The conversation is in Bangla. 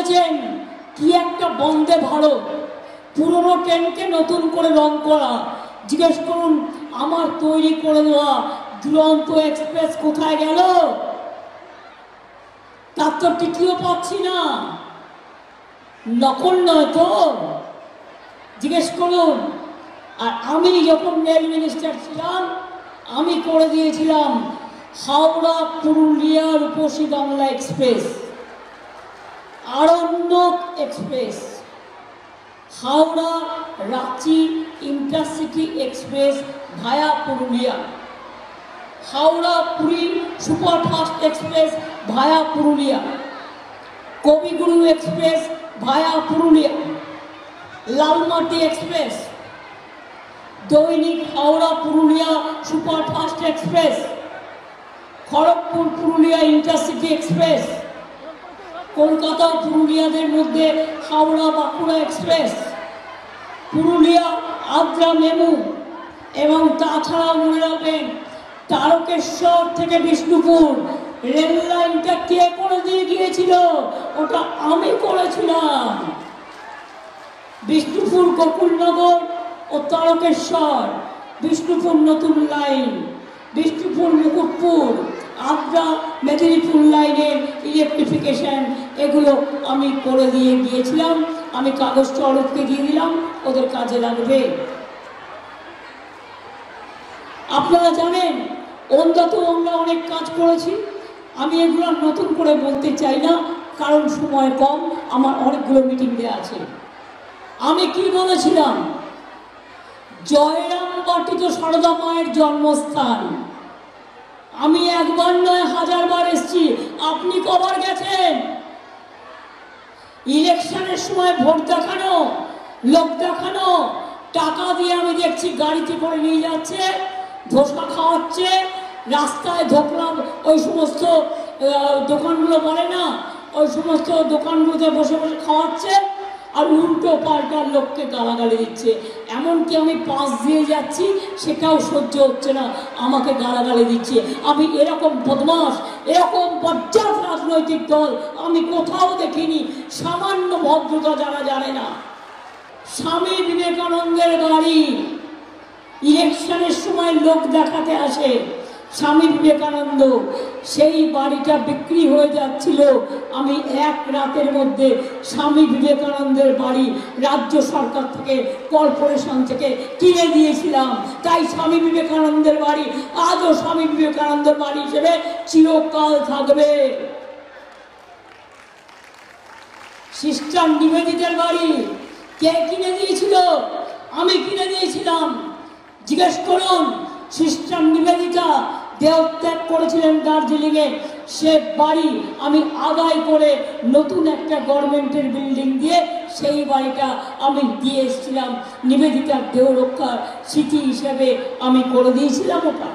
বলেছেন কি একটা বন্দে ভারত, পুরনো ট্রেনকে নতুন করে রং করা। জিজ্ঞেস করুন আমার তৈরি করে দেওয়া দুরন্ত এক্সপ্রেস কোথায় গেল? তার তো টিকিও পাচ্ছি না। নকল নয় তো? জিজ্ঞেস করুন। আর আমি যখন রেল মিনিস্টার ছিলাম আমি করে দিয়েছিলাম Howrah Purulia Rupashi Bangla express, Aranyak express, Howrah Ranchi intercity express via Purulia, Howrah Puri superfast express via Purulia, Kabiguru express via Purulia, Lalmati express, দৈনিক Howrah Purulia superfast express, Kharagpur Purulia intercity express, Kolkata পুরুলিয়াদের মধ্যে হাওড়া বাঁকুড়া এক্সপ্রেস, পুরুলিয়া আদ্রা মেমু, এবং তাছাড়াও মনে রাখবেন তারকেশ্বর থেকে বিষ্ণুপুর রেল লাইনটা কে করে দিয়ে গিয়েছিল? ওটা আমি করেছিলাম। বিষ্ণুপুর গোকুলনগর ও তারকেশ্বর, বিষ্ণুপুর নতুন লাইন, বিষ্ণুপুর মুকুটপুর, আদ্রা মেদিনীপুর লাইনের ইলেকট্রিফিকেশন, এগুলো আমি করে দিয়ে গিয়েছিলাম। আমি কাগজটা অরূপকে দিয়ে দিলাম, ওদের কাজে লাগবে। আপনারা জানেন অন্তত আমরা অনেক কাজ করেছি। আমি এগুলো নতুন করে বলতে চাই না, কারণ সময় কম, আমার অনেকগুলো মিটিং দেওয়া আছে। আমি কি বলেছিলাম? জয়রামবাটি তো সারদা মায়ের জন্মস্থান। আমি একবার নয় হাজারবার এসেছি, আপনি কবার গেছেন? ইলেকশনের সময় ভোট দেখানো, লোক দেখানো, টাকা দিয়ে আমি দেখছি গাড়িতে করে নিয়ে যাচ্ছে, ধোসা খাওয়াচ্ছে, রাস্তায় ধোকলা ওই সমস্ত দোকানগুলো বলে না, ওই সমস্ত দোকানগুলোতে বসে বসে খাওয়াচ্ছে, আর উল্টো পাল্টার লোককে গালাগালি দিচ্ছে। এমনকি আমি পাশ দিয়ে যাচ্ছি সেটাও সহ্য হচ্ছে না, আমাকে গালাগালি দিচ্ছে। আমি এরকম বদমাশ, এরকম বজ্জাত রাজনৈতিক দল আমি কোথাও দেখিনি। সামান্য ভদ্রতা যারা জানে না। স্বামী বিবেকানন্দের বাড়ি ইলেকশনের সময় লোক দেখাতে আসে স্বামী বিবেকানন্দ, সেই বাড়িটা বিক্রি হয়ে যাচ্ছিল। আমি এক রাতের মধ্যে স্বামী বিবেকানন্দের বাড়ি রাজ্য সরকার থেকে, কর্পোরেশন থেকে কিনে দিয়েছিলাম। তাই স্বামী বিবেকানন্দের বাড়ি আজও স্বামী বিবেকানন্দের বাড়ি হিসেবে চিরকাল থাকবে। সিস্টার নিবেদিতার বাড়ি কে কিনে দিয়েছিল? আমি কিনে দিয়েছিলাম। জিজ্ঞেস করুন সিস্টার নিবেদিতা দেহত্যাগ করেছিলেন দার্জিলিংয়ে, সে বাড়ি আমি আদায় করে নতুন একটা গভর্নমেন্টের বিল্ডিং দিয়ে সেই বাড়িটা আমি দিয়ে এসেছিলাম। নিবেদিতার দেহ রক্ষার স্মৃতি হিসেবে আমি করে দিয়েছিলাম ওটা।